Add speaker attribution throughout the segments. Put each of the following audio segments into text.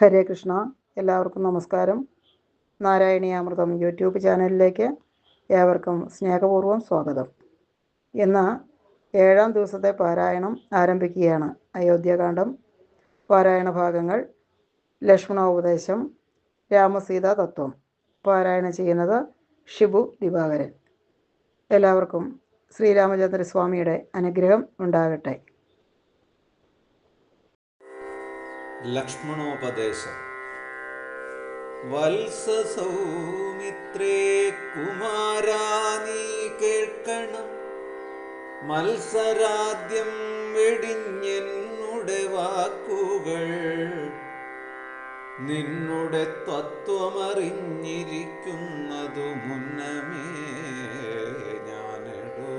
Speaker 1: ഹരേ കൃഷ്ണ. എല്ലാവർക്കും നമസ്കാരം. നാരായണീയാമൃതം യൂട്യൂബ് ചാനലിലേക്ക് ഏവർക്കും സ്നേഹപൂർവ്വം സ്വാഗതം. ഇന്ന് 7-ാം ദിവസത്തെ പാരായണം ആരംഭിക്കുകയാണ്. അയോധ്യാകാന്ഡം പാരായണ ഭാഗങ്ങൾ: ലക്ഷ്മണോപദേശം, രാമസീതാ തത്വം. പാരായണം ചെയ്യുന്നത് ഷിബു ദിവാകരൻ. എല്ലാവർക്കും ശ്രീരാമചന്ദ്രസ്വാമിയുടെ അനുഗ്രഹം ഉണ്ടാകട്ടെ.
Speaker 2: ലക്ഷ്മണോപദേശം. വത്സ സൗമിത്രേ കുമാരാ നീ കേൾക്കണം, മത്സരാദ്യം വെടിഞ്ഞെന്നുടെ വാക്കുകൾ. നിന്നുടെ തത്വമറിഞ്ഞിരിക്കുന്നതു മുന്നമേ ഞാനെടോ.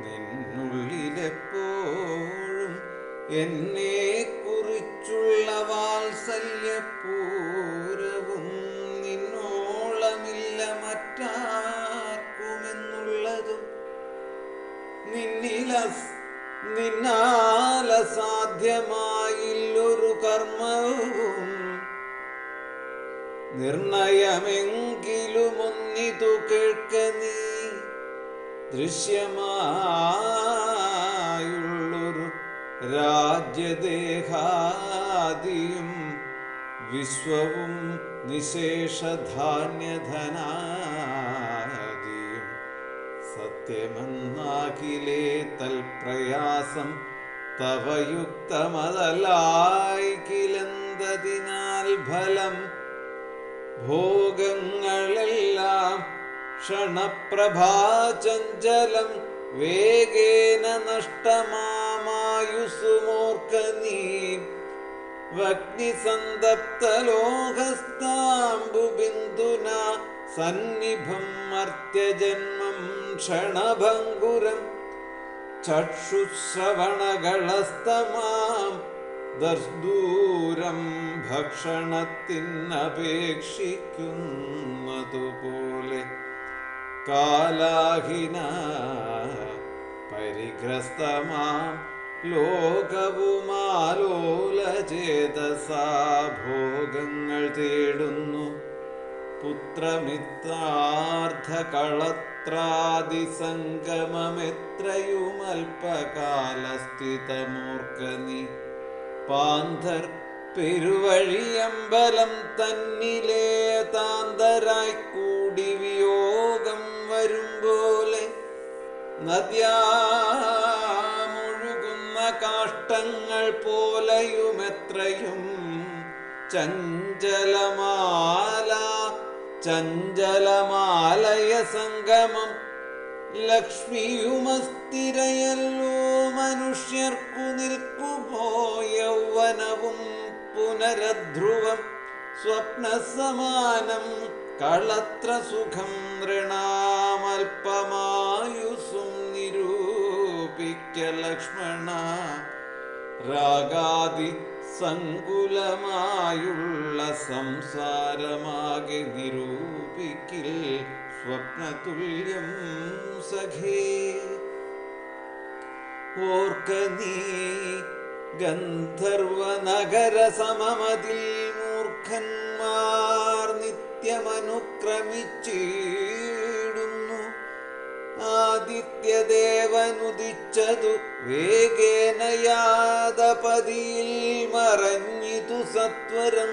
Speaker 2: നിന്നുള്ളിലെപ്പോഴും എന്നെ കുറിച്ചുള്ള വാത്സല്യപൂരവും നിന്നോളമില്ല മറ്റാർക്കുമെന്നുള്ളതും നിന്നാലസാധ്യമായില്ലൊരു കർമ്മവും. നിർണയമെങ്കിലും ഒന്നിതു കേൾക്ക നീ, ദൃശ്യമായുള്ളൊരു രാജ്യദേഹാദിയും വിശ്വവും നിശേഷധാന്യധനാദിയും സത്യമെന്നാകിലേ തൽപ്രയാസം തവയുക്തമതലായിക്കിലെന്തതിനാൽ ഫലം. ഭോഗങ്ങളെല്ലാം ക്ഷണപ്രഭാചഞ്ചലം, വേഗേന നഷ്ടമാമായുസുമോർക്ക നീ. വഗ്നിസന്തപ്തലോകസ്താംബുബിന്ദുന സന്നിഭം മർത്യജന്മം ക്ഷണഭംഗുരം. ചക്ഷുശ്രവണകളസ്തമാം ദൂരം ഭക്ഷണത്തിനപേക്ഷിക്കുന്നതുപോലെ. കാലാഹിന പരിഗ്രസ്തമാം ലോകവുമാലോലചേതസാ ഭോഗങ്ങൾ തേടുന്നു. പുത്രമിത്രാദിസംഗമമെത്രയുമൽപകാലസ്ഥിതമോർക്ക നീ. പാന്ധർ പെരുവഴിയമ്പലം തന്നിലേ താന്തരായി കൂടി വിയോഗം വരുമ്പോലെ. നദ്യാമൊഴുകുന്ന കാഷ്ടങ്ങൾ പോലെയുമെത്രയും ചഞ്ചലമാലയ സംഗമം. ലക്ഷ്മിയുമസ്ഥിരയല്ലോ മനുഷ്യർക്കു നിൽക്കുമോ യൗവനവും പുനരധ്രുവം. സ്വപ്നസമാനം കളത്ര സുഖം നൃണാമൽപമായുസും നിരൂപിക്ക ലക്ഷ്മണ. രാഗാദി സങ്കുലമായുള്ള സംസാരമാകെ നിരൂപിക്കിൽ സ്വപ്നതുല്യം സഖേ. ഓർക്ക നീ ഗന്ധർവനഗര സമമതിൽ മൂർഖന്മാർ നിത്യമനുക്രമിച്ചിടുന്നു. ആദിത്യദേവനുദിച്ചതു വേഗേന യാതപതിയിൽ മറഞ്ഞിതു സത്വരം.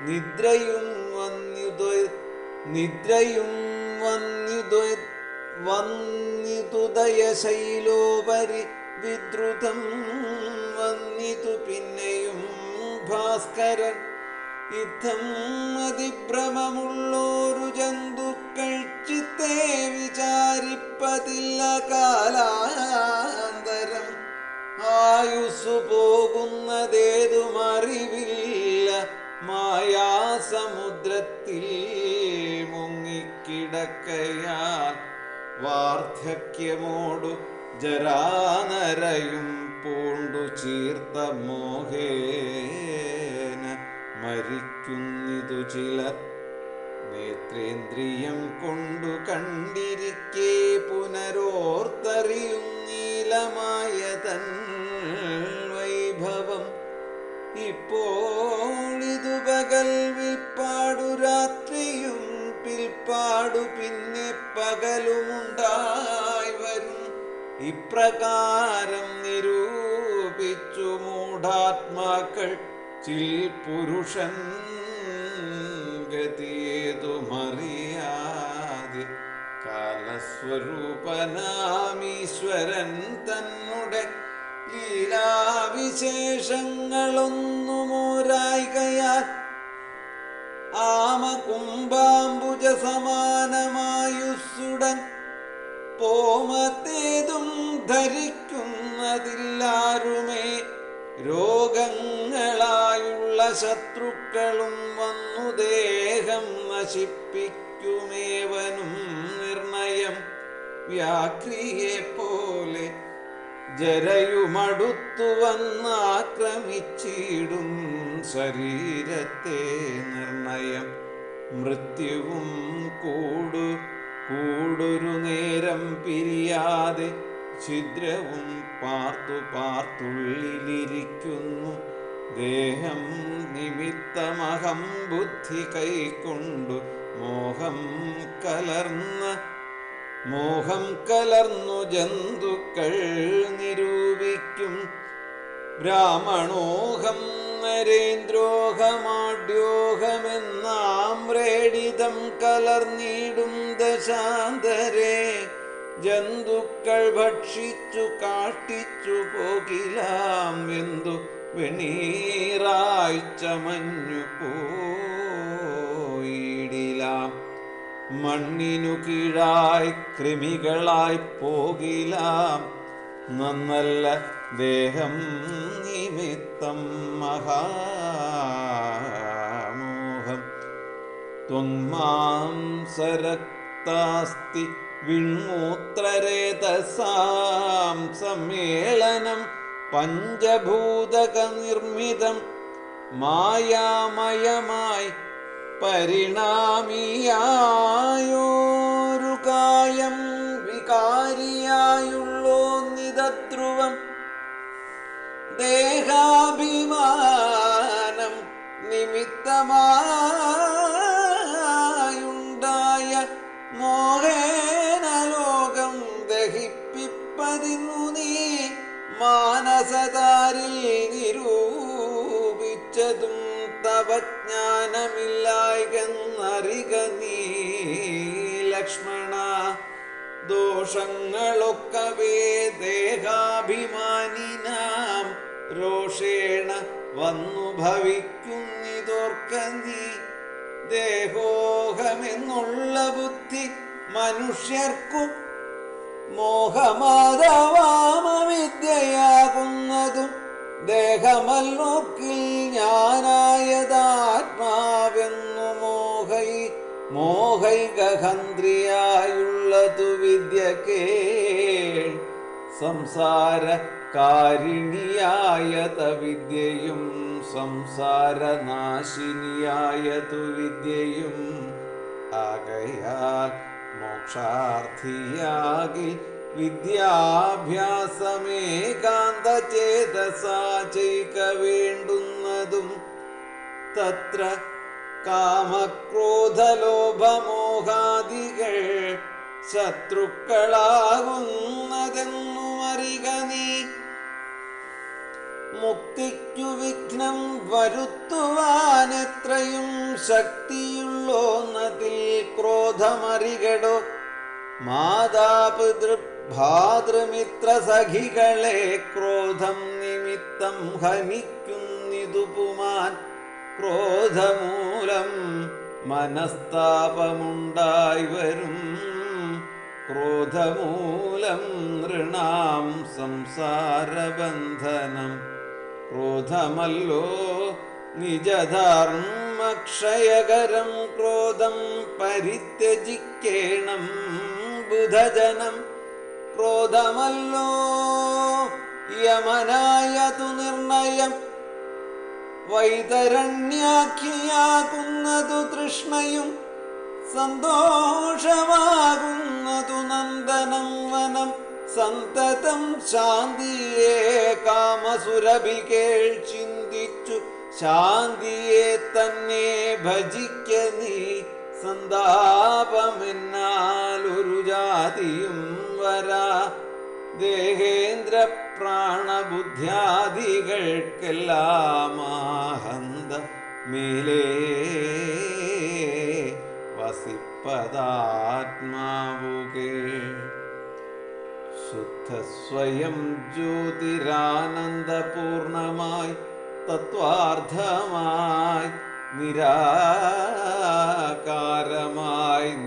Speaker 2: നിദ്രയും വന്നിതുദയശൈലോപരി വിദ്രുതം. വന്നിതു പിന്നെയും ഭാസ്കരൻ. യുദ്ധം അതിഭ്രമമുള്ളോരു ജന്തുക്കൾ ചിത്തേ വിചാരിപ്പതില്ല കാലാന്തരം. ആയുസ്സു പോകുന്നതേതുമറിവില്ല, മായാസമുദ്രത്തിൽ മുങ്ങിക്കിടക്കയാൽ. വാർദ്ധക്യമോടു ജരാനരയും പൂണ്ടു ചീർത്ത മോഹേന മരിക്കുന്നിതു ചിലർ. നേത്രേന്ദ്രിയം കൊണ്ടു കണ്ടിരിക്കേ പുനരോർത്തറിയും നീലമായ തൻ വൈഭവം. ഇപ്പോൾ ഇതുപ പകൽ വിൽപ്പാടു രാത്രിയും പിൽപ്പാടു പിന്നെ പകലുമുണ്ടായി വരും. ഇപ്രകാരം നിരൂപിച്ചു മൂഢാത്മാക്കൾ ചിൽ പുരുഷൻ ഗതിയേതുമറിയാതെ കാലസ്വരൂപനാമീശ്വരൻ തന്നെ ലീലാവിശേഷങ്ങളൊന്നുമോരായികയാൽ ആമകുംഭാംബുജ സമാനമായുസ്സുടൻ പോമത്തേതും ധരിക്കുന്നതില്ലാരുമേ. രോഗങ്ങളായുള്ള ശത്രുക്കളും വന്നു ദേഹം നശിപ്പിക്കുമേവനും നിർണയം. വ്യാഘ്രിയെ പോലെ ജരയുമടുത്തു വന്നാക്രമിച്ചിടും ശരീരത്തെ നിർണയം. മൃത്യുവും കൂടൊരു നേരം പിരിയാതെ ഛിദ്രവും പാർത്തുള്ളിലിരിക്കുന്നു. ദേഹം നിമിത്തമഹം ബുദ്ധി കൈക്കൊണ്ടു മോഹം കലർന്നു ജന്തുക്കൾ നിരൂപിക്കും. ബ്രാഹ്മണോഹം നരേന്ദ്രോഹമാഢ്യോഹമെന്നാമ്രേഡിതം കലർന്നിടും ദശാന്തരെ. ജന്തുക്കൾ ഭക്ഷിച്ചു കാഷ്ടിച്ചു പോകിലാം എന്തു വെണീറായി ചമഞ്ഞു പോയിടിലാം. മണ്ണിനു കീഴായി കൃമികളായി പോകിലാം. നന്നല്ല ദേഹം നിമിത്തം മഹാമോഹം. ത്വന്മാംസരക്താസ്തി വിൺമൂത്രരേതസാം സമ്മേളനം പഞ്ചഭൂതക നിർമ്മിതം. മായാമയമായി പരിണാമിയായോരു കായം വികാരിയായുള്ളോന്നിതധ്രുവം. ദേഹാഭിമാനം നിമിത്തമായുണ്ടായ മോഹേന ലോകം ദഹിപ്പിപ്പതിന്നു നീ മാനസതാരിൽ നിരൂപിച്ചതും തപജ്ഞാനമില്ലായ്കെന്നറിക നീ ലക്ഷ്മണ. ദോഷങ്ങളൊക്കവേ ദേഹാഭിമാനിനാം രോഷേണ വന്നു ഭവിക്കുന്നിതോർക്ക നീ. ദേഹോഹമെന്നുള്ള ബുദ്ധി മനുഷ്യർക്കു മോഹമാധവാമവിദ്യയാകുന്നതും ദേഹമല്ലോക്കിൽ ഞാനായതാത്മാവെന്നു മോഹൈകഹന്ത്രിയായുള്ളതു വിദ്യ കേൾ. സംസാര കാരിണിയായത വിദ്യയും സംസാരനാശിനിയായതു വിദ്യയും. ആകയാൽ മോക്ഷാർത്ഥിയാകിൽ വിദ്യാഭ്യാസമേകാന്തചേതസാ ചെയ്ക വേണ്ടുന്നതും. തത്ര കാമക്രോധലോഭമോഹാദികൾ ശത്രുക്കളാകുന്നതെന്നു അറിക നീ. മുക്തിക്കു വിഘ്നം വരുത്തുവാനെത്രയും ശക്തിയുള്ളോന്നതിൽ ക്രോധമറികടോ. മാതാപിതൃഭാതൃമിത്ര സഖികളെ ക്രോധം നിമിത്തം ഹനിക്കുന്നിതു പുമാൻ. ക്രോധമൂലം മനസ്താപമുണ്ടായി വരും. ക്രോധമൂലം നൃണാം സംസാരബന്ധനം. ക്രോധമല്ലോ നിജധർമ്മക്ഷയകരം. ക്രോധം പരിത്യജിക്കേണം ബുധജനം. ക്രോധമല്ലോ യമനായതു നിർണയം. വൈതരണ്യാഖ്യയാകുന്നതു തൃഷ്ണയും സന്തോഷമാകുന്നതു നന്ദനം വനം. സന്തതം ശാന്തിയെ കാമസുരഭികേൾ ചിന്തിച്ചു ശാന്തിയെ തന്നെ ഭജിക്ക നീ. സന്താപമെന്നാൽ ഒരു ജാതിയും വരാ. ദേഹേന്ദ്ര പ്രാണബുദ്ധ്യാദികൾക്കെല്ലാം ആഹന്ത മേലേ വസിപ്പതാത്മാവുകേ. ശുദ്ധ സ്വയം ജ്യോതിരാനന്ദപൂർണമായി തത്വാർത്ഥമായി നിരാകാരമായി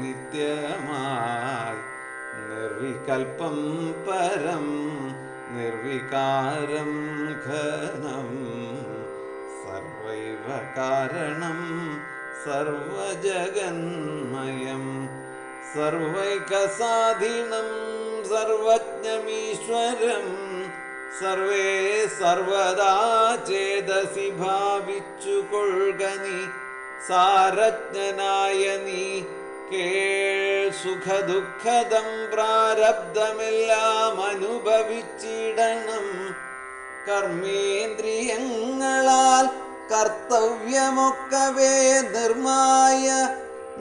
Speaker 2: നിത്യമായി നിർവികൽപം പരം നിർവികാരം ഘനം സർവൈവ കാരണം സർവജഗന്മയം സർവൈകസാധിനം സർവജ്ഞമീശ്വരം സർവേ സർവദാ ചേതസി ഭാവിച്ചു കൊള്ളുക നീ. സാരജ്ഞനായ നീ കേൾ സുഖദുഃഖദം പ്രാരബ്ധമെല്ലാം അനുഭവിച്ചിടണം. കർമ്മേന്ദ്രിയങ്ങളാൽ കർത്തവ്യമൊക്കവേ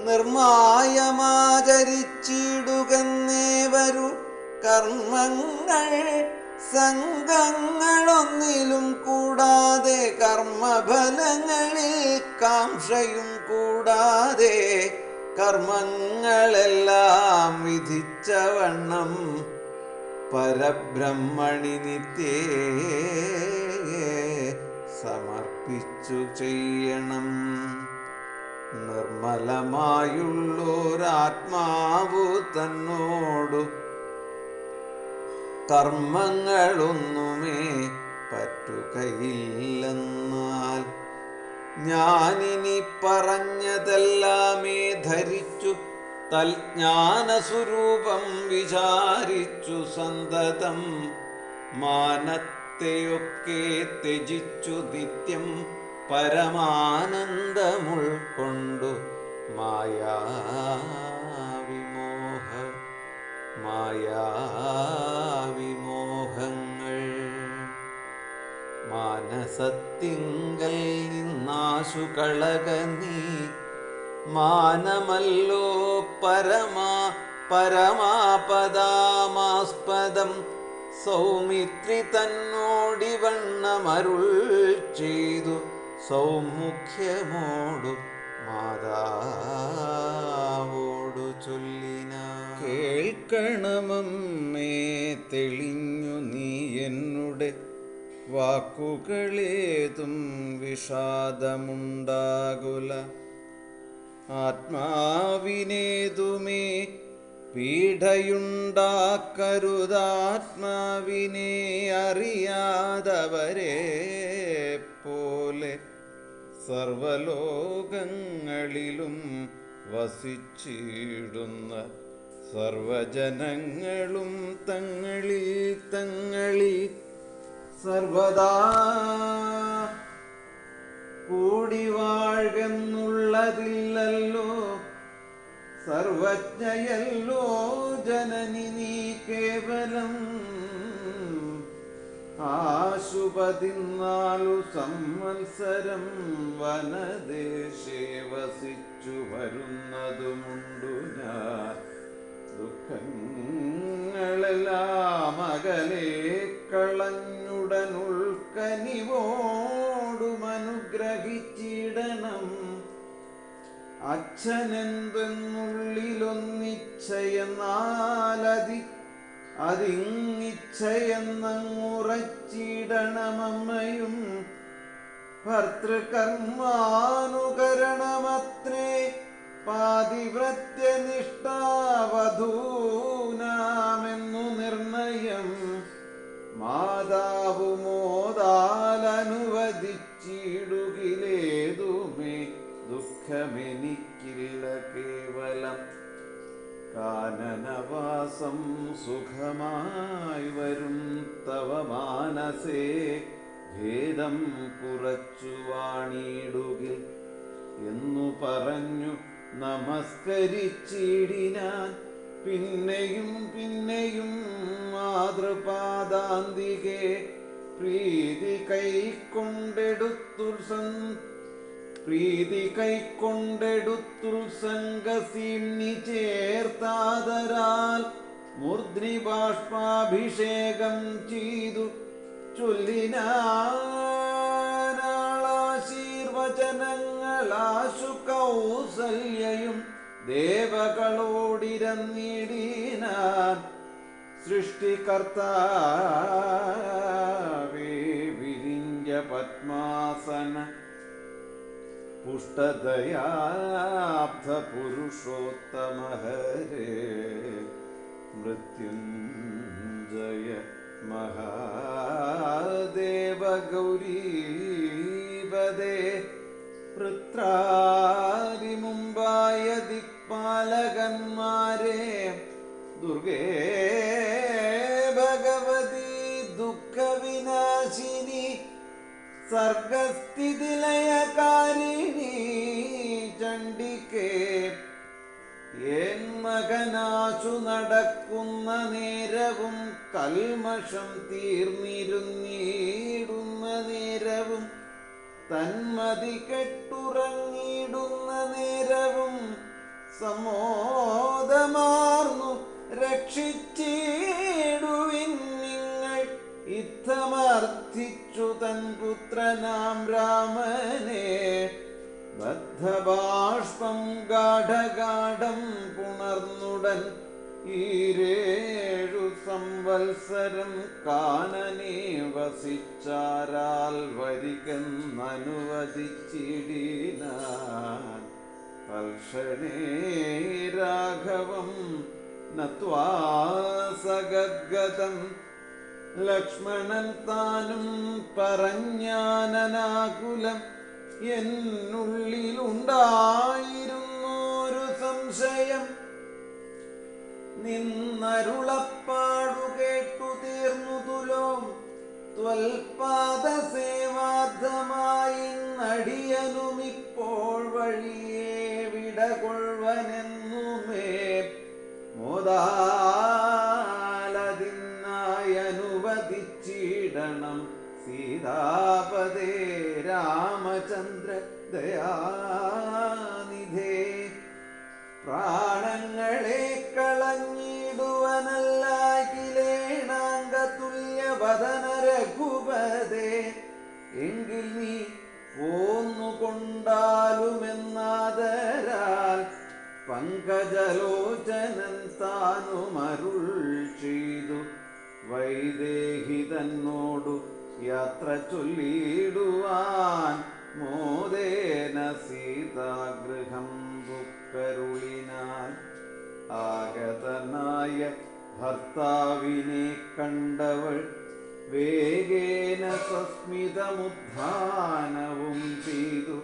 Speaker 2: നിർമായമാചരിച്ചിടുകന്നേ വരൂ. കർമ്മങ്ങൾ സംഘങ്ങളൊന്നിലും കൂടാതെ കർമ്മഫലങ്ങളിൽ കാംക്ഷയും കൂടാതെ കർമ്മങ്ങളെല്ലാം വിധിച്ചവണ്ണം പരബ്രഹ്മണി നിത്യേ സമർപ്പിച്ചു ചെയ്യണം. നിർമ്മലമായുള്ളൊരാത്മാവു തന്നോടു കർമ്മങ്ങളൊന്നുമേ പറ്റുകയില്ലെന്നാൽ ഞാനിനി പറഞ്ഞതെല്ലാമേ ധരിച്ചു തൽജ്ഞാനസ്വരൂപം വിചാരിച്ചു സന്തതം. മാനത്തെയൊക്കെ ത്യജിച്ചു നിത്യം പരമാനന്ദമുൾക്കൊണ്ടു മായാവിമോഹങ്ങൾ മാനസത്തിങ്കൽ നിന്നാശു കളക നീ. മാനമല്ലോ പരമാപദാമാസ്പദം സൗമിത്രി തന്നോടിവണ്ണമരുൾ ചെയ്തു സൗമുഖ്യമോടു മാതാവോടു ചൊല്ലിന. കേൾക്കണമമ്മേ തെളിഞ്ഞു നീ എന്നുടെ വാക്കുകളേതും വിഷാദമുണ്ടാകുല. ആത്മാവിനേതുമേ പീഡയുണ്ടാക്കരുതാത്മാവിനെ അറിയാതവരെ പോലെ സർവലോകങ്ങളിലും വസിച്ചിടുന്ന സർവജനങ്ങളും തങ്ങളിൽ സർവദാ കൂടി വാഴുന്നുള്ളതില്ലല്ലോ. സർവജ്ഞയല്ലോ ജനനി നീ കേവലം. ആശു 14 സംവത്സരം വനദേശേ വസിച്ചു വരുന്നതുമുണ്ടു ഞാൻ. ദുഃഖങ്ങളെല്ലാം അകലെ കളഞ്ഞുടനുൾക്കനിവോടുമനുഗ്രഹിച്ചിടണം. അച്ഛനെന്തെന്നുള്ളിലൊന്നിച്ഛയെന്നാലതി അതിങ്ങിച്ഛയെന്നങ്ങുറച്ചിടണമമ്മയും. ഭർതൃകർമാനുകരണമത്രേ പാതിവ്രത്യനിഷ്ഠാവധൂനാമെന്നു നിർണയം. മാതാവു മോദാലനുവദിച്ചിടുകിലേതുമേ ദുഃഖമെനിക്കില്ല കേവലം. കാനനവാസം സുഖമായി വരും തവ മാനസേ ഭേദം കുറച്ചു വാണിടുകിൽ എന്നു പറഞ്ഞു നമസ്കരിച്ചിടിനാൻ. പിന്നെയും പിന്നെയും മാതൃപാദാന്തികെ പ്രീതി കൈക്കൊണ്ടെടുത്തുൽസംഗസീണ്ണി ചേർത്താതരാൽ മൂർധ്നി ബാഷ്പാഭിഷേകം ചെയ്തു ചൊല്ലിനാളാശീർവചനങ്ങളാശു കൗസല്യയും ദേവകളോടിരന്നിടിനാൻ. സൃഷ്ടികർത്താവേ വിരിഞ്ച പത്മാസന പുഷ്ടദയാബ്ധ പുരുഷോത്തമഹരേ മൃത്യുഞ്ജയ മഹാദേവ ഗൗരീപദേ പൃത്രാരി മുമ്പായ ദിക്പാലകന്മാരെ ദുർഗേ ഭഗവതി ദുഃഖവിനാശിനി സർഗസ്ഥിതിലയകാരിണി ചണ്ഡികേ എൻ മകനാശു നടക്കുന്ന നേരവും കൽമഷം തീർന്നിരുന്നിടുന്ന നേരവും തന്മതി കെട്ടുറങ്ങിടുന്ന നേരവും സമോദമാർന്നു രക്ഷിച്ചിടുവിൻ നിങ്ങൾ. ഇത്തമർത്ഥിച്ചു തൻ പുത്രനാം രാമനെ ബദ്ധബാഷ്പം ഗാഠഗാഠം പുണർന്നുടൻ ഈരേഴു സംവത്സരം കാനനെ വസിച്ചാരാൽ വരികെന്നനുവദിച്ചിടിനാൻ. തൽക്ഷണേ രാഘവം നത്വാ സഗദ്ഗതം ലക്ഷ്മണൻ താനും പറഞ്ഞാനനാകുലം. എന്നുള്ളിലുണ്ടായിരുന്നൊരു സംശയം നിന്നരുളപ്പാടു കേട്ടു തീർന്നു തുലോം. ത്വൽപാദസേവാർത്ഥമായി നടിയനുമിപ്പോൾ വഴിയെ വിടകൊള്ളുവനെന്നുമേ മോദാലതിനായി അനുവദിച്ചിടണം. സീതാപദേ രാമചന്ദ്ര ദയാനിധേ പ്രാണങ്ങളെ കളഞ്ഞിടുവനല്ലാകിലേണാംഗതുല്യവദന രഘുപദേ എങ്കിൽ നീ പോന്നുകൊണ്ടാലുമെന്നാദരാൽ പങ്കജലോചനൻ താനുമരുൾ ചെയ്തു വൈദേഹി തന്നോടു യാത്ര ചൊല്ലിടുവാൻ. മോദേന സീതാഗൃഹം ബുക്കരുളിനാൻ. ആഗതനായ ഭർത്താവിനെ കണ്ടവൾ വേഗേന സസ്മിതമുദ്ധാനവും ചെയ്തു.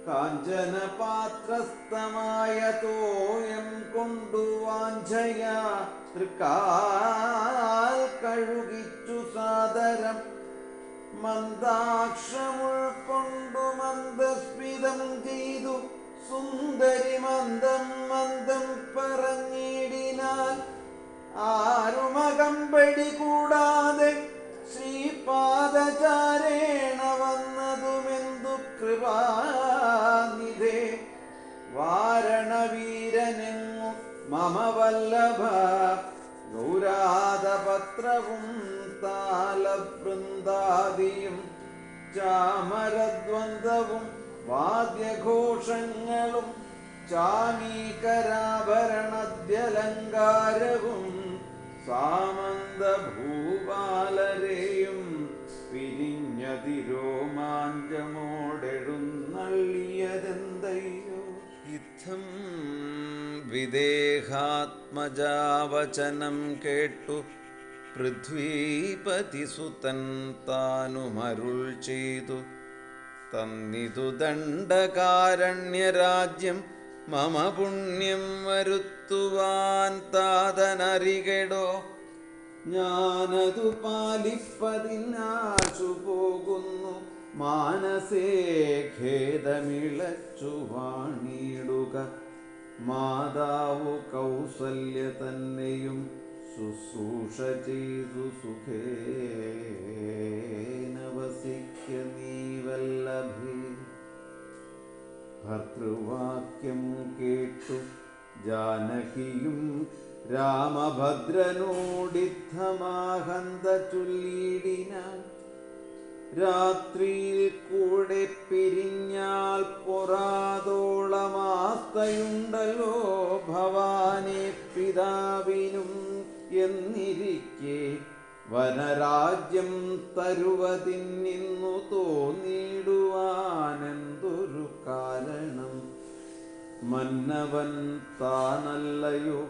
Speaker 2: കാഞ്ചനപാത്രസ്ഥമായ തോയം കൊണ്ടു വാഞ്ചയാ തൃക്കാൽ കഴുകിച്ചു സാദരം. മന്ദാക്ഷമുൾക്കൊണ്ടു മന്ദസ്മിതം ചെയ്തു സുന്ദരി മന്ദം മന്ദം പറഞ്ഞിടിനാൽ. ആരുമകമ്പടി കൂടാതെ ശ്രീപാദചാരേണ വന്നതുമെന്തു കൃപാനിധേ. വാരണവീരനെങ്ങു മമ വല്ലഭ ഗൗരാതപത്രവും താലവൃന്ദാദിയും ചാമരദ്വന്ദ്വവും വാദ്യഘോഷങ്ങളും ചാമീകരാഭരണദ്യലങ്കാരവും സാമന്തഭൂപാലരെയും പിരിഞ്ഞതിരോമാഞ്ചമോടെഴുന്നള്ളിയതെന്തയ്യോ. ഇത്തം വിദേഹാത്മജാവചനം കേട്ടു പൃഥ്വീപതിസുതൻ താനുമരുൾ ചെയ്തു. തന്നിതു ദണ്ഡകാരണ്യരാജ്യം മമ പുണ്യം വരുത്തുവാൻ താതനറികെടോ. ഞാനതു പാലിപ്പതിനാശു പോകുന്നു. മാനസേ ഖേദമിളച്ചു വാണിടുക. മാതാവു കൗസല്യ തന്നെയും ശുശ്രൂഷ ചെയ്തു സുഖേന വസിക്ക നീ വല്ലഭേ. ഭർതൃവാക്യം കേട്ടു ജാനകിയും രാമഭദ്രനോടിത്തമാഹന്ത ചൊല്ലിടിനാൻ. രാത്രിയിൽ കൂടെ പിരിഞ്ഞാൽ പൊറാതോളമാസ്തയുണ്ടല്ലോ ഭവാനെ പിതാവിനും എന്നിരിക്കെ വനരാജ്യം തരുവതിന്നു തോന്നിടുവാനെന്തൊരു കാരണം. മന്നവൻ താനല്ലയോ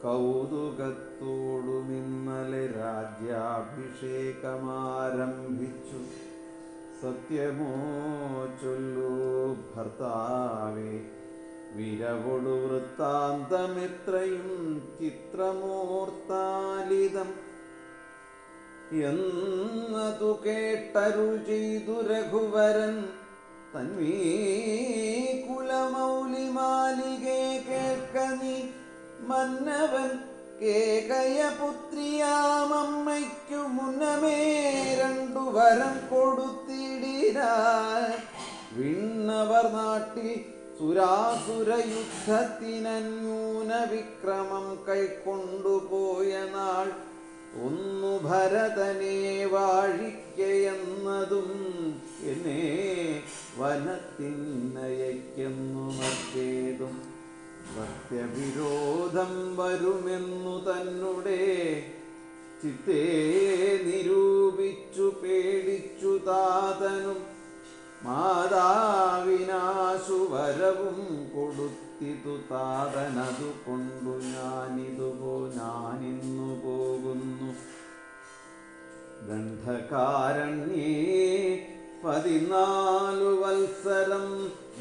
Speaker 2: കൗതുകത്തോടുമിന്നലെ രാജ്യാഭിഷേകമാരംഭിച്ചു. സത്യമോ ചൊല്ലൂ ഭർത്താവേ, വിരവൊടു വൃത്താന്തമെത്രയും ചിത്രമൂർത്താലിതം എന്നതു കേട്ടരുൾ ചെയ്തു രഘുവരൻ. തന്വീ കുലമൗലിമാലികേ കേൾക്ക നീ. മന്നവൻ കേകയപുത്രിയാമമ്മയ്ക്കു മുന്നമേ രണ്ടു വരം കൊടുത്തിടിനാൻ. വിണ്ണവർ നാട്ടിൽ സുരാസുര യുദ്ധത്തിനന്യൂന വിക്രമം കൈക്കൊണ്ടുപോയ നാൾ ഒന്നു ഭരതനെ വാഴിക്കയെന്നതും എന്നെ വനത്തിനയയ്ക്കുന്നു മറ്റേതും. സത്യവിരോധം വരുമെന്നു തന്നെ ചിത്തേ നിരൂപിച്ചു പേടിച്ചു താതനും. മാതാവിനാശു വരവും കൊടുത്തിതു താതനതു കൊണ്ടു ഞാനിന്നു പോകുന്നു. ദണ്ഡകാരണ്യേ 14 വത്സരം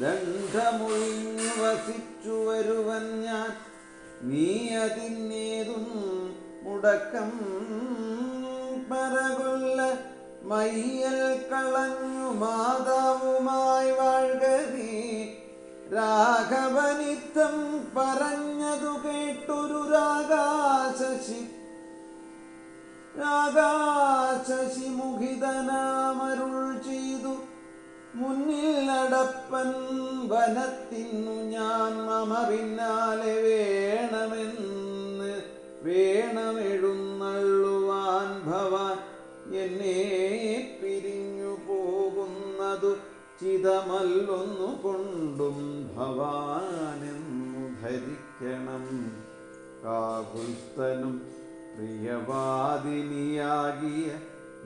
Speaker 2: ദണ്ഡമൊഴിഞ്ഞു വസിച്ചു വരുവൻ ഞാൻ. നീ അതിന്നേതും മുടക്കം പരകൊല്ല മയ്യൽ കളഞ്ഞു മാതാവുമായി വാഴ്ക നീ. രാഘവനിത്തം പറഞ്ഞതു കേട്ടൊരു രാഗാശശി മുഖിതനാമരുൾ ചെയ്തു. മുന്നിൽ നടപ്പൻ വനത്തിന്നു ഞാൻ മമ പിന്നാലെ വേണമെഴുന്നള്ളുവാൻ ഭവാൻ. എന്നെ പിരിഞ്ഞു പോകുന്നതു ചിതമല്ലൊന്നു കൊണ്ടും ഭവാനെന്നു ധരിക്കണം. കാകുൽസ്ഥനും പ്രിയവാദിനിയാകിയ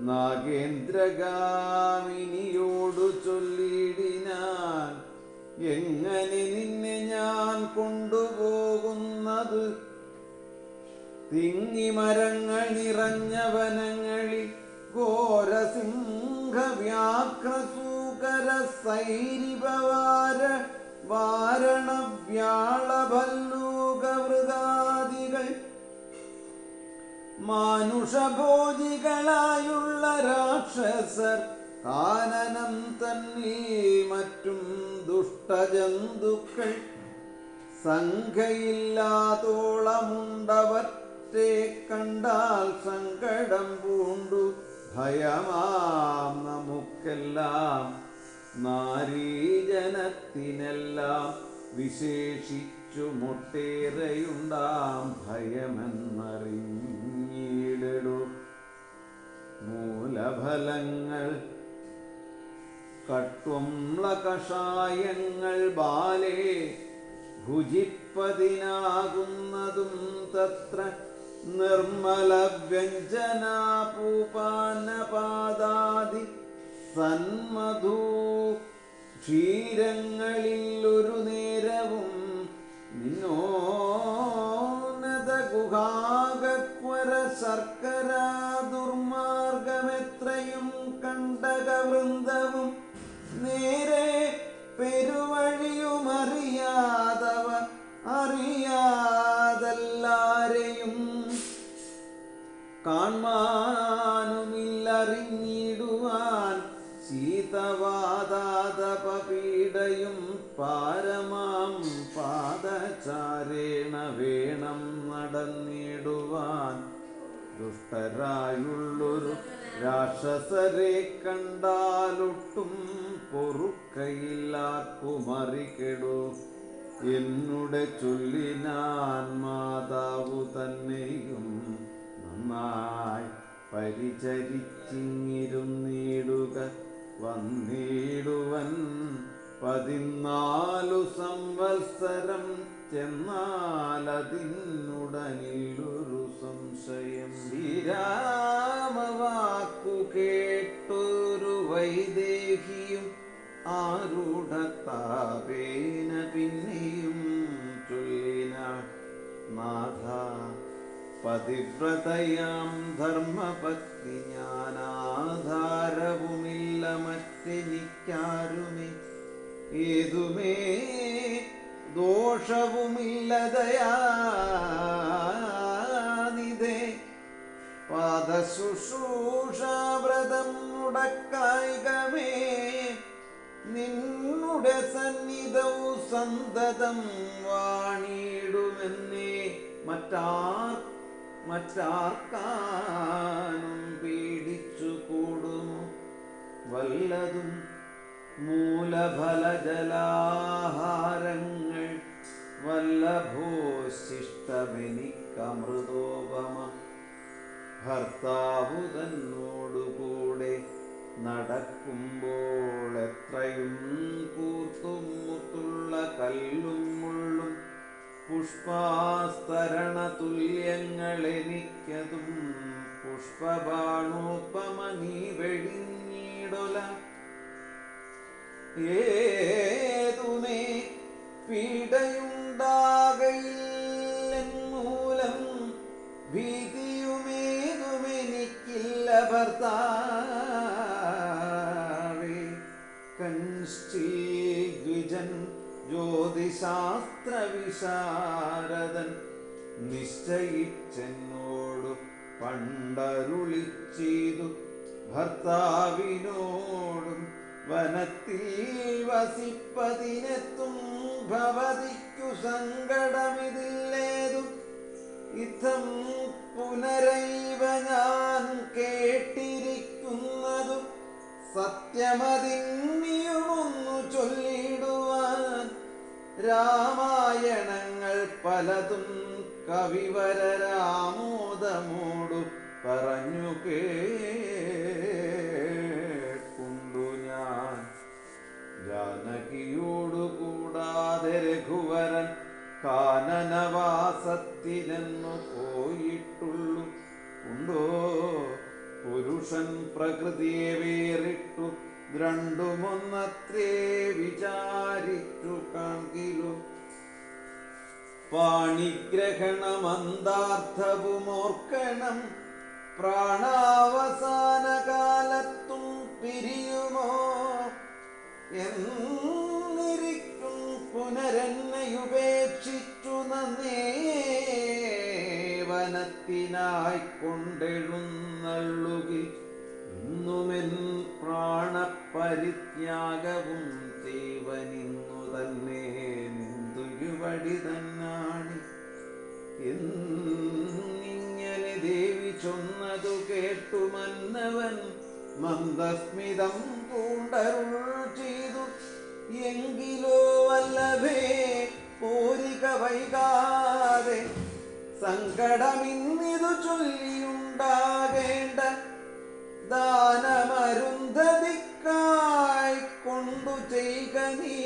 Speaker 2: നാഗേന്ദ്രഗാമിനിയോടു ചൊല്ലിടിനാൻ. എങ്ങനെ നിന്നെ ഞാൻ കൊണ്ടുപോകുന്നത്? തിങ്ങിമരങ്ങൾ നിറഞ്ഞ വനങ്ങളിൽ ഘോരസിംഹവ്യാഘ്രസൂകര സൈരിപവാര വാരണവ്യാളഭല്ലൂകവൃതാദികൾ മാനുഷഭോജികളായുള്ള രാക്ഷസർ കാനനം തന്നെ മറ്റും ദുഷ്ടജന്തുക്കൾ സംഖ്യയില്ലാതോളമുണ്ടവറ്റെ കണ്ടാൽ സങ്കടം പൂണ്ടു ഭയമാം നമുക്കെല്ലാം. നാരീജനത്തിനെല്ലാം വിശേഷിച്ചു മുട്ടേറെയുണ്ടാം ഭയമെന്നറിഞ്ഞിടു. മൂലഫലങ്ങൾ കട്വംള കഷായങ്ങൾ ബാലേ ഭുജിപ്പതിനാകുന്നതും തത്ര നിർമ്മല വ്യഞ്ജനാപൂപാനപാദാദി സന്മധൂ ക്ഷീരങ്ങളിൽ ഒരു നേരവും നിന്നോന്നത ഗുഹാഗക്വര ശർക്കര ദുർമാർഗമെത്രയും കണ്ടകവൃന്ദവും നേരെ അറിയാതെല്ലാരെയും കാൺമാനുമില്ലറിഞ്ഞിടുവാൻ. ശീതവാതാതപീഡയും പാരമാം പാദചാരേണ വേണം നടന്നിടുവാൻ. ദുഷ്ടരായുള്ളൊരു രാക്ഷസരെ കണ്ടാലൊട്ടും പൊറുക്കയില്ലാർക്കുമറികെടു എന്നുടെ ചൊല്ലിനാൻ മാതാവു തന്നെയും നന്നായി പരിചരിച്ചിങ്ങിരുന്നിടുക വന്നിടുവൻ 14 സംവത്സരം ചെന്നാലതിനുടനിലൊരു സംശയം ശ്രീരാമവാക്കു കേട്ടൊരു വൈദേഹിയും ആരുടത്താപേന പിന്നെയും ചൊല്ലിനാൾ നാഥ പതിവ്രതയാം ധർമ്മപത്നി ഞാനാധാരവുമില്ല മറ്റെനിക്കാരുമേ ഏതുമേ ദോഷവുമില്ലതയാനിതേ പാദശുശ്രൂഷാവ്രതം മുടക്കായികമേ നിന്നുടെ സന്നിധവും സന്തതം വാണിടുമെന്നേ മറ്റാർക്കാനും പീഡിച്ചു കൂടുമോ വല്ലതും മൂലഫലജലാഹാരങ്ങൾ വല്ലഭോശിഷ്ടമെനിക്കമൃതോപമ ഭർത്താവു തന്നോടുകൂടെ നടക്കുമ്പോൾ എത്രയും കൂർത്തുമുത്തുള്ള കല്ലും മുള്ളും പുഷ്പാസ്തരണ തുല്യങ്ങളെനിക്കതും പുഷ്പബാണോപമ നീ വെടിഞ്ഞിടൊല ഏതുമേ പീഡയുണ്ടാകയില്ലെന്നൂലം ഭീതിയുമേതുമെനിക്കില്ല ഭർത്താവേ കൻശ്ചിൽ ദ്വിജൻ ജ്യോതിശാസ്ത്ര വിശാരദൻ നിശ്ചയിച്ചെന്നോടു പണ്ടരുളിച്ചീതു ഭർത്താവിനോടും വനത്തിൽ വസിപ്പതിനെത്തും ഭവതിക്കു സങ്കടമിതില്ലേതും ഇത്തം പുനരൈവ ഞാൻ കേട്ടിരിക്കുന്നതും സത്യമതിന്നിയുമൊന്നു ചൊല്ലിടുവാൻ രാമായണങ്ങൾ പലതും കവിവരരാമോദമോടു പറഞ്ഞു കേൾക്കുണ്ടു ഞാൻ ജാനകിയോടു കൂടാതെ രഘുവരൻ കാനനവാസത്തിനെന്നു പോയിട്ടുള്ളു ഉണ്ടോ പുരുഷൻ പ്രകൃതിയെ വേറിട്ടു രണ്ടുമൊന്നത്രേ വിചാരിച്ചു കാൺകിലും പാണിഗ്രഹണമന്താർത്ഥവുമോർക്കണം പ്രാണാവസാന കാലത്തും പിരിയുമോ എന്നിരിക്കും പുനരെന്നയുപേക്ഷിച്ചു നന്നേ വനത്തിനായി കൊണ്ടെഴുന്നള്ളുകിൽ ഇന്നുമെൻ പ്രാണപരിത്യാഗവും ചെയ്വനിന്നു തന്നെ നിന്തുരുവടി തന്നാണ് എന്നിങ്ങനെ ദേവി ചൊന്നതു കേട്ടു മന്നവൻ മന്ദസ്മിതം പൂണ്ടരുൾ ചെയ്തു എങ്കിലോ വല്ലഭേ പോരിക വൈകാതെ സങ്കടമിന്നിതു ചൊല്ലിയുണ്ടാകേണ്ട ദാനമരുന്ധതിക്കായി കൊണ്ടു ചെയ്ക നീ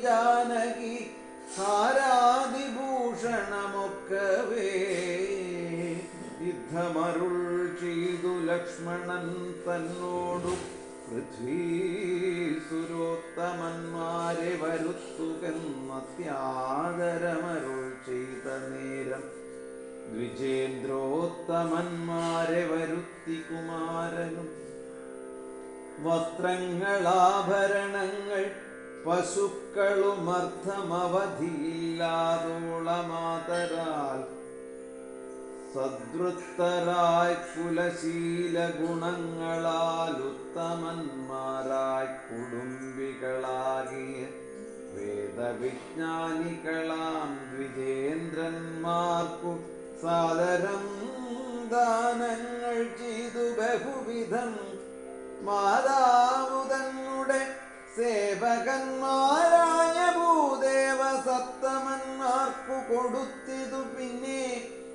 Speaker 2: ജാനകി ഹാരാദിഭൂഷണമൊക്കവേ യുദ്ധമരുൾ ചെയ്തു ലക്ഷ്മണൻ തന്നോടു പൃഥ്വീസുരോത്തമന്മാരെ വരുത്തുകെന്നത്യാദരമരുൾ ചെയ്ത നേരം ദ്വിജേന്ദ്രോത്തമന്മാരെ വരുത്തി കുമാരനും വസ്ത്രങ്ങളാഭരണങ്ങൾ പശുക്കളുമർത്ഥമവധിയില്ലാതോളമാതരാൽ സദ്വൃത്തരായി കുലശീല ഗുണങ്ങളാൽ ഉത്തമന്മാരായി കുടുംബികളാകിയ വേദവിജ്ഞാനികളാം ദ്വിജേന്ദ്രന്മാർക്കു സാദരം ദാനങ്ങൾ ചെയ്തു ബഹുവിധം മാതാവു തന്നെ സേവകന്മാരായ ഭൂദേവ സപ്തമന്മാർക്കു കൊടുത്തിതു. പിന്നെ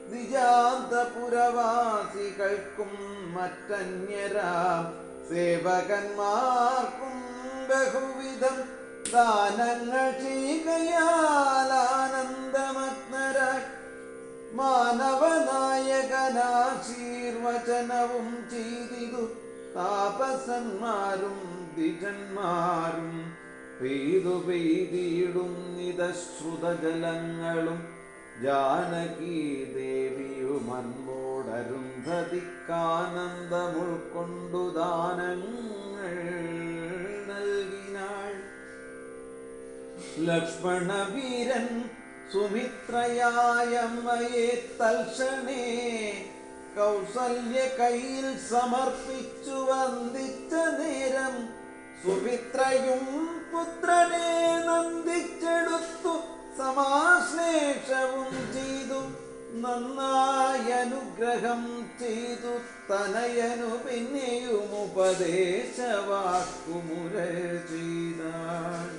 Speaker 2: ദ്വിജാന്തപുരവാസികൾക്കും മറ്റന്യരാം സേവകന്മാർക്കും ബഹുവിധം ദാനങ്ങൾ ചെയ്യുകയാൽ ആനന്ദമഗ്നരായി മാനവനായകനാശീർവചനവും ചെയ്തിതു. താപസന്മാരും ദ്വിജന്മാരും പെയ്തു പെയ്തിടുന്നിതശ്രുതജലങ്ങളും ജാനകി ദേവിയുമൻപോടരുന്ധതിക്കാനന്ദമുൾക്കൊണ്ടു ദാനങ്ങൾ നൽകിനാൾ. ലക്ഷ്മണവീരൻ സുമിത്രയായ അമ്മയെ തൽക്ഷണേ കൗസല്യ കയ്യിൽ സമർപ്പിച്ചു വന്ദിച്ച നേരം സുമിത്രയും പുത്രനെ നന്ദിച്ചെടുത്തു സമാശ്ലേഷവും ചെയ്തു. നന്നായി അനുഗ്രഹം ചെയ്തു തനയനു പിന്നെയും ഉപദേശവാക്കുമുര ചെയ്താൾ.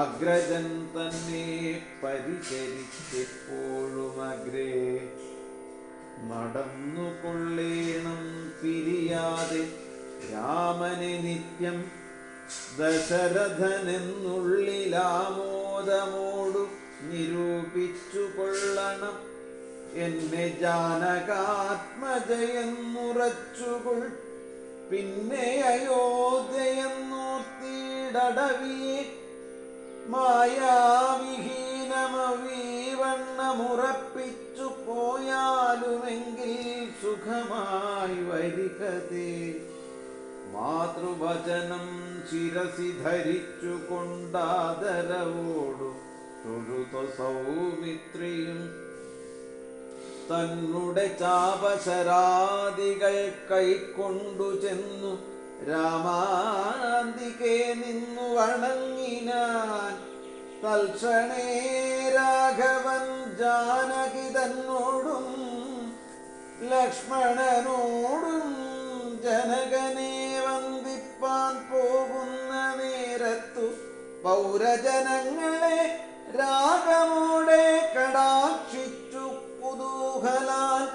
Speaker 2: അഗ്രജൻ തന്നെ പരിചരിച്ചെപ്പോഴും അഗ്രേ നടന്നു കൊള്ളേണം പിരിയാതെ രാമനെ നിത്യം. ദശരഥനെന്നുള്ളിലാമോദമോടു നിരൂപിച്ചു കൊള്ളണം. എന്നെ ജാനകാത്മജയെന്നുറച്ചുകൊൾ. പിന്നെ അയോധ്യയെന്നോർത്തിടവിയെ മായാവിഹീനമവീവണ്ണമുറപ്പിച്ചു പോയാലുമെങ്കിൽ സുഖമായി വരികതേ. മാതൃവചനം ശിരസി ധരിച്ചു കൊണ്ടാദരവോടു തൊഴുത സൗമിത്രിയും തന്നുടെ ചാപശരാദികൾ കൈക്കൊണ്ടു ചെന്നു രാമാന്തികെ നിന്നു വണങ്ങിനാൻ. തൽക്ഷണേ രാഘവൻ ജാനകി തന്നോടും ലക്ഷ്മണനോടും ജനകനെ വന്ദിപ്പാൻ പോകുന്ന നേരത്തു പൗരജനങ്ങളെ രാഗമോടെ കടാക്ഷിച്ചു കുതൂഹലാൽ.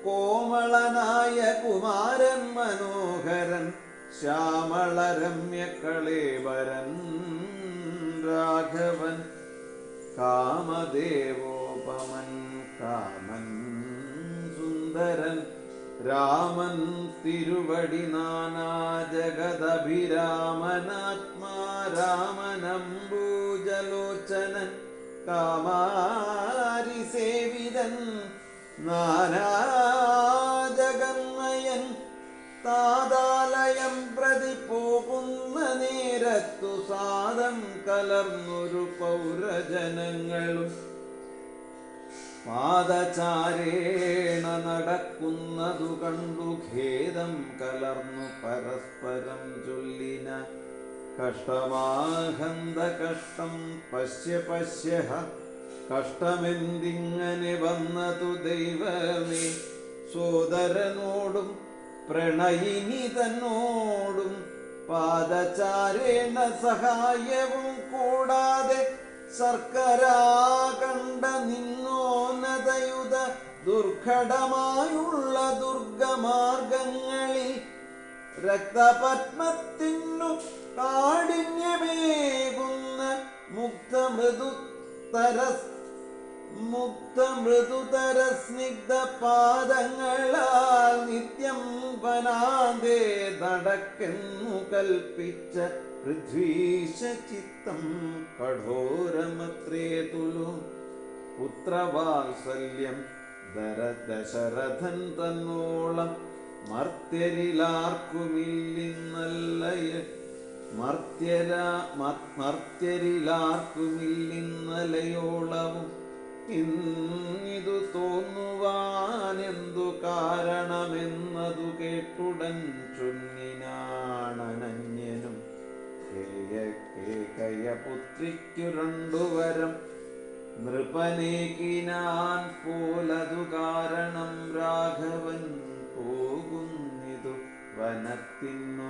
Speaker 2: കോമളനായ കുമാരൻ മനോഹരൻ ശ്യാമളരമ്യ കളേവരൻ രാഘവൻ കാമദേവോപമൻ കാമൻ സുന്ദരൻ രാമൻ തിരുവടി നാനാ ജഗദഭിരാമനാത്മാ രാമനംബൂജലോചനൻ കാമാരി സേവിതൻ നാനാജഗന്മയൻ. താതാലയം പ്രതി പോകുന്ന നേരത്തു സാദം കലർന്നൊരു പൗരജനങ്ങളും പാദചാരേണ നടക്കുന്നതു കണ്ടു ഖേദം കലർന്നു പരസ്പരം ചൊല്ലിന. കഷ്ടമാഹന്ത കഷ്ടം പശ്യ പശ്യ കഷ്ടമെന്തിങ്ങനെ വന്നതു ദൈവമേ. സോദരനോടും പ്രണയിനി തന്നോടും പാദചാരേണ സഹായവും കൂടാതെ ശർക്കരാകണ്ഠ നിന്നോന്നതയുധ ദുർഘടമായുള്ള ദുർഗമാർഗങ്ങളിൽ രക്തപത്മത്തിനു കാഠിന്യമേകുന്ന മുക്തമൃദുതര സ്നിഗ്ധ പാദങ്ങളാൽ നിത്യം വനാന്തേ നടക്കെന്നു കൽപ്പിച്ച പൃഥ്വീശ ചിത്തം കഠോരമത്രേ തുലു. പുത്രവാത്സല്യം ദശരഥൻ തന്നോളം മർത്യരിലാർക്കുമില്ലിന്നലയോളവും. ഇന്നിതു തോന്നുവാനെന്തു കാരണമെന്നതു കേട്ടുടൻ ചൊന്നിനാണനന്യനും. കേകയപുത്രിക്കു രണ്ടുവരം നൃപനേകിനാൻ പോലതു കാരണം രാഘവൻ പോകുന്നിതു വനത്തിന്നു.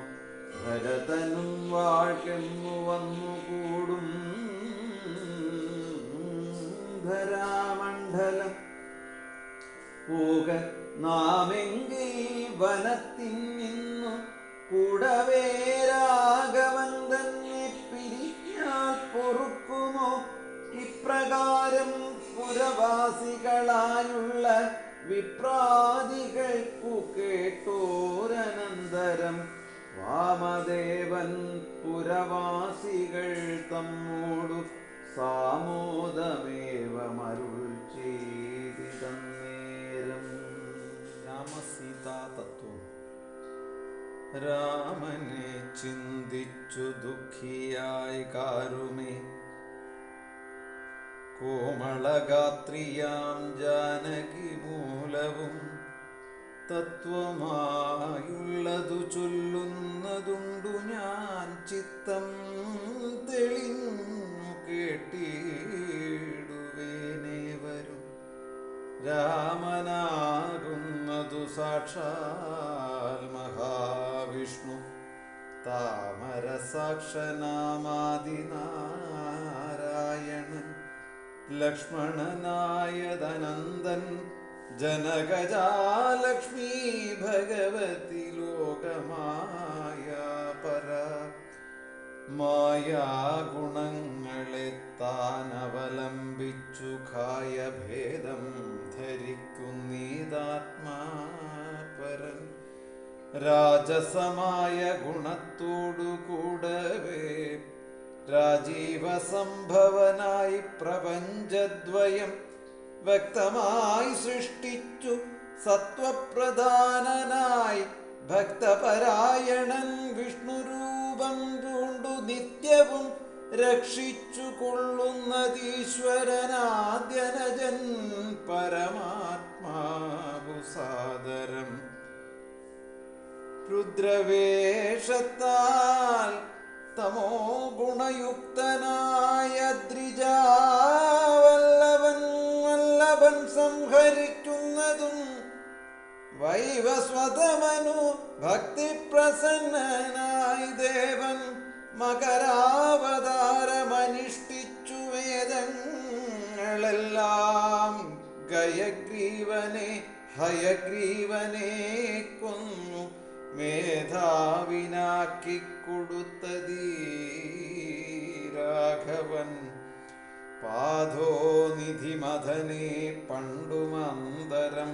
Speaker 2: ഭരതനും വാഴ്ക്കെന്നു വന്നുകൂടും ധരാമണ്ഡലം. പോക നാമെങ്കിൽ വനത്തിൽ നിന്നു കൂടവേ രാഘവൻ തന്നെ പിരിഞ്ഞാൽ പൊറുക്കുമോ? ഇപ്രകാരം പുരവാസികളായുള്ള വിപ്രാദികൾക്കു കേട്ടോരനന്തരം വാമദേവൻ പുരവാസികൾ തമ്മോടു സാമോദമേവമരുൾ ചെയ്തിതന്നേരം. രാമസീതാ തത്വം. രാമനെ ചിന്തിച്ചു ദുഃഖിയായി കാരുമേ കോമളഗാത്രിയാം ജാനകി മൂലവും തത്വമായുള്ളതു ചൊല്ലുന്നതുണ്ടു ഞാൻ ചിത്തം തെളിഞ്ഞു കേട്ടിടുവേനേവരും. രാമനാകുന്നതു സാക്ഷാൽ മഹാവിഷ്ണു താമരസാക്ഷനാമാദിനാരായണൻ ലക്ഷ്മണനായതനന്ദൻ ജനകജാലക്ഷ്മീ ഭഗവതി ലോകമായ പര മായാഗുണങ്ങളെ താനവലംബിച്ചു കായഭേദം ധരിക്കുന്നീതാത്മാപരൻ. രാജസമായ ഗുണത്തോടു കൂടവേ രാജീവ സംഭവനായി പ്രപഞ്ചദ്വയം വ്യക്തമായി സൃഷ്ടിച്ചു സത്വപ്രധാനനായി ഭക്തപരായണൻ വിഷ്ണുരൂപം പൂണ്ടു നിത്യവും രക്ഷിച്ചു കൊള്ളുന്നതീശ്വരനാദ്യനജൻ പരമാത്മാവു സാദരം. രുദ്രവേഷത്താൽ തമോ ഗുണയുക്തനായ വല്ലഭൻ സംഹരിക്കുന്നതും വൈവസ്വതമനു ഭക്തിപ്രസന്നനായി ദേവൻ മകരാവതാരമനുഷ്ഠിച്ചു വേദങ്ങളെല്ലാം ഹയഗ്രീവനെ കൊന്നു മേധാവിനാക്കിക്കൊടുത്തതീ രാഘവൻ. പാദോനിധിമഥനെ പണ്ടുമന്തരം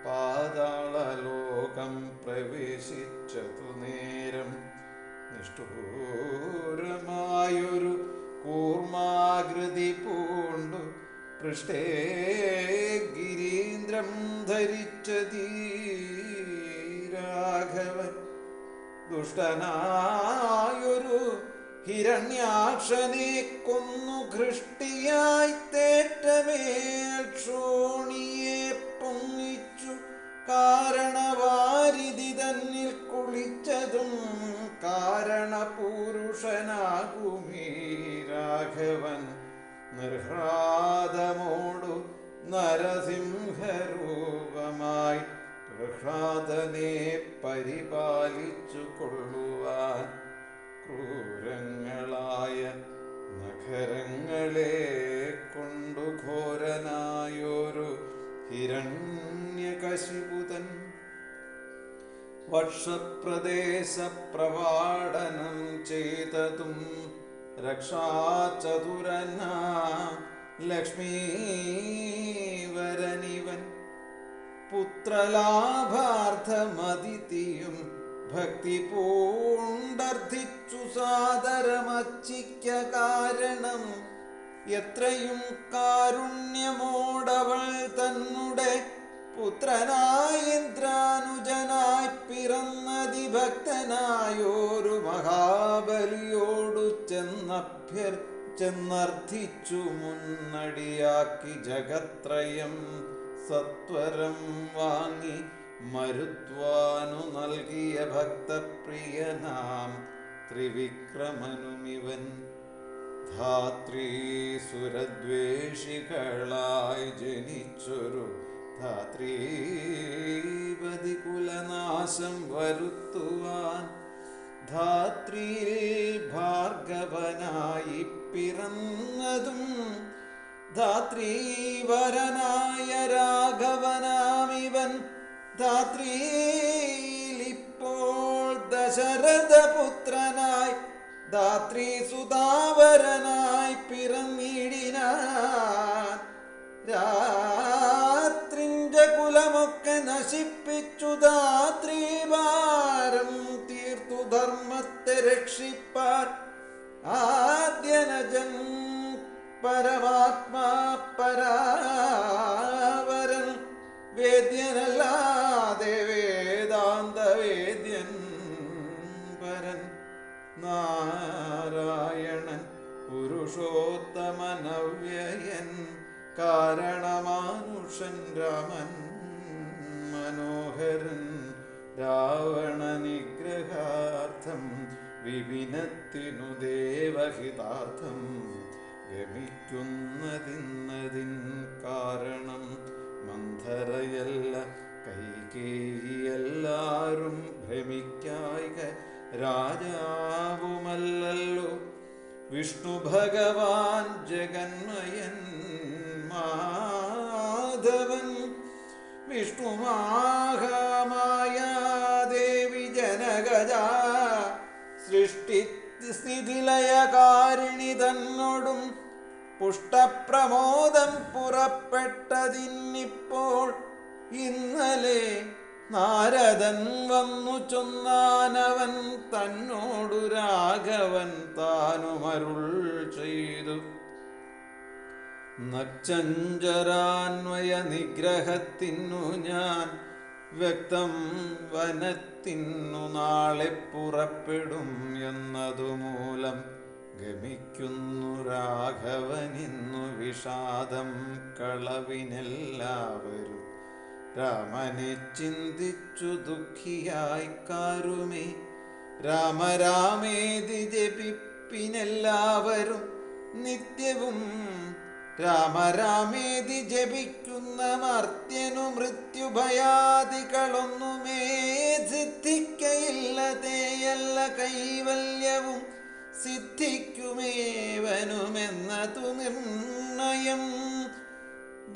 Speaker 2: പാതാളലോകം പ്രവേശിച്ചതു നേരം നിഷ്ഠൂരമായൊരു കൂർമാകൃതി പൂണ്ടു പൃഷ്ഠേ ഗിരീന്ദ്രം ധരിച്ചതീ രാഘവൻ. ദുഷ്ടനായൊരു ഹിരണ്യാക്ഷനെ കൊന്നു ഘൃഷ്ടിയായി തേറ്റമേൽ ക്ഷോണിയെ പൊങ്ങിച്ചു കാരണവാരിധി തന്നിൽ കുളിച്ചതും കാരണപുരുഷനാകുമീ രാഘവൻ. നിർഹ്ലാദമോടു നരസിംഹരൂപമായി പ്രഹ്ലാദനെ പരിപാലിച്ചു കൊള്ളുവാൻ ക്രൂരങ്ങളായ നഖരങ്ങളെ കൊണ്ടു ഘോരനായൊരു ഹിരണ്യകശിപുതൻ വക്ഷപ്രദേശ പ്രവാടനം ചെയ്തതും രക്ഷാചതുരനാ ലക്ഷ്മീവരനിവൻ. പുത്രലാഭാർത്ഥമതിഥിയും ഭക്തി പൂണ്ടർത്ഥിച്ചു സാദരമച്ചിക്ക കാരണം എത്രയും കാരുണ്യമോടവൾ തന്നെ പുത്രനായി ഇന്ദ്രാനുജനായി പിറന്നതി ഭക്തനായോരു മഹാബലിയോടു ചെന്നർത്ഥിച്ചു മുന്നടിയാക്കി ജഗത്രയം സത്വരം വാങ്ങി മരുത്വാനു നൽകിയ ഭക്തപ്രിയനാം ത്രിവിക്രമനുമിവൻ. ധാത്രീസുരദ്വേഷികളായി ജനിച്ചൊരു ധാത്രീപതി കുലനാശം വരുത്തുവാൻ ധാത്രിയിൽ ഭാർഗവനായി പിറന്നതും ധാത്രീവരനായ രാഘവനാമിവൻ ധാത്രിയിലിപ്പോൾ ദശരഥപുത്രനായി ധാത്രീസുതാവരനായി പിറന്നിടിനാൻ. രാത്രിന്റെ കുലമൊക്കെ നശിപ്പിച്ചു ധാത്രീഭാരം തീർത്തു ധർമ്മത്തെ രക്ഷിപ്പാൻ ആദ്യനജൻ പരമാത്മാ പരാവരൻ വേദ്യനല്ലാതെ വേദാന്ത വേദ്യൻ പരൻ നാരായണൻ പുരുഷോത്തമനവ്യയൻ കാരണമാനുഷൻ രാമൻ മനോഹരൻ രാവണ നിഗ്രഹാർത്ഥം വിപിനത്തിനു ദേവഹിതാർത്ഥം ഗമിക്കുന്നതിന്നതിൻ കാരണം മന്ധരയല്ല കൈകേയിയെല്ലാരും ഭ്രമിക്കായിക രാജാവുമല്ലല്ലോ വിഷ്ണു ഭഗവാൻ ജഗന്മയൻ മാധവൻ വിഷ്ണു മഹാമായാദേവി ജനകജ സൃഷ്ടി സ്ഥിതിലയകാരിണി തന്നോടും പുഷ്ടപ്രമോദം പുറപ്പെട്ടതിന്നിപ്പോൾ ഇന്നലെ നാരദൻ വന്നു ചൊന്നാനവൻ തന്നോടു രാഘവൻ താനുമരുൾ ചെയ്തു. നക്ചഞ്ചരാന്വയ നിഗ്രഹത്തിനു ഞാൻ വ്യക്തം വനത്തിന്നു നാളെ പുറപ്പെടും എന്നതുമൂലം ഗമിക്കുന്നു രാഘവനിന്നു വിഷാദം കളവിനെല്ലാവരും രാമനെ ചിന്തിച്ചു ദുഃഖിയായി കാരുമേ രാമരാമേതി ജപിപ്പിനെല്ലാവരും നിത്യവും രാമരാമേതി ജപിക്കുന്ന മർത്യനു മൃത്യുഭയാദികളൊന്നുമേ സിദ്ധിക്കയില്ലതേയല്ല കൈവല്യവും സിദ്ധിക്കുമേവനുമെന്നതു നിർണയം.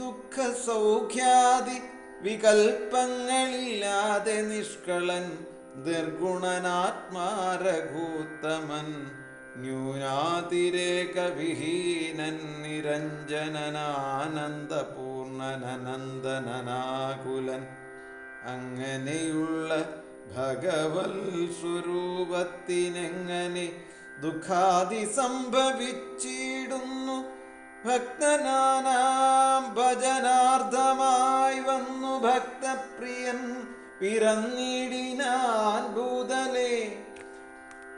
Speaker 2: ദുഃഖ സൗഖ്യാദി വികൽപ്പങ്ങളില്ലാതെ നിഷ്കളൻ നിർഗുണനാത്മാരഘൂത്തമൻ ന്യൂനാതിരേകവിഹീനൻ നിരഞ്ജനനാനന്ദപൂർണനന്ദനാകുലൻ അങ്ങനെയുള്ള ഭഗവൽ സ്വരൂപത്തിനെങ്ങനെ ദുഃഖാദി സംഭവിച്ചിടുന്നു. ഭക്തനാനാം ഭജനാർദ്ധമായി വന്നു ഭക്തപ്രിയൻ പിറന്നിടിനാൻ ഭൂതലേ.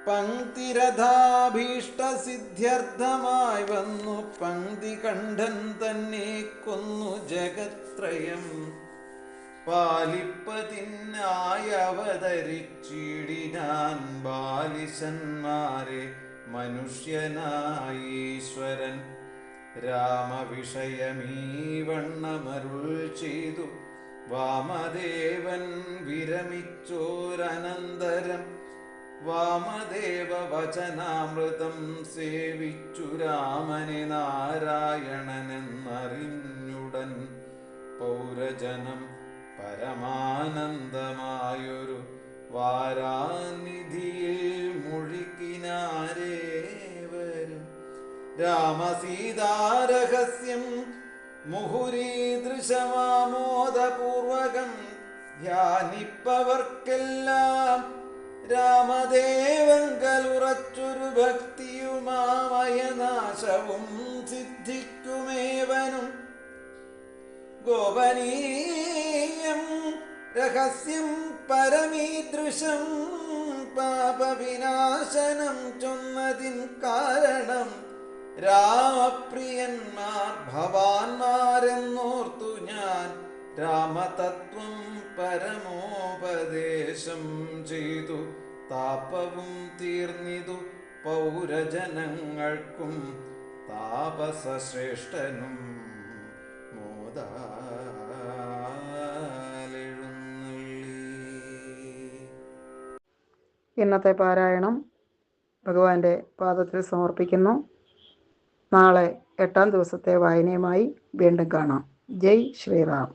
Speaker 2: പങ്ക്തിരഥാഭീഷ്ടസിദ്ധ്യർത്ഥമായി വന്നു പങ്ക്തി കണ്ഠൻ തന്നെ കൊന്നു ജഗത്രയം പാലിപ്പതിനായി അവതരിച്ചിടിനാൻ ബാലിശന്മാരെ മനുഷ്യനായീശ്വരൻ. രാമവിഷയമീവണ്ണമരുൾ ചെയ്തു വാമദേവൻ വിരമിച്ചോരനന്തരം വാമദേവ വചനാമൃതം സേവിച്ചു രാമനെ നാരായണനെന്നറിഞ്ഞുടൻ പൗരജനം പരമാനന്ദമായൊരു വാരാനിധിയിൽ മുഴുകിനാരേവരും. രാമസീതാരഹസ്യം മുഹുരീദൃശമാമോദപൂർവകം ധ്യാനിപ്പവർക്കെല്ലാം രാമദേവങ്കലുറച്ചൊരു ഭക്തിയുമാമയനാശവും സിദ്ധിക്കുമേവനും. ഗോപനീയം രഹസ്യം പരമീദൃശം പാപവിനാശനം ചൊന്നതിൻ കാരണം രാമപ്രിയന്മാർ ഭവാന്മാരെന്നോർത്തു ഞാൻ രാമതത്വം പരമോപദേശം ചെയ്തു താപവും തീർന്നിതു പൗരജനങ്ങൾക്കും താപസശ്രേഷ്ഠനും മോദാലെഴുന്നള്ളി.
Speaker 1: ഇന്നത്തെ പാരായണം ഭഗവാന്റെ പാദത്തിൽ സമർപ്പിക്കുന്നു. നാളെ 8-ാം ദിവസത്തെ വായനയുമായി വീണ്ടും കാണാം. ജയ് ശ്രീറാം.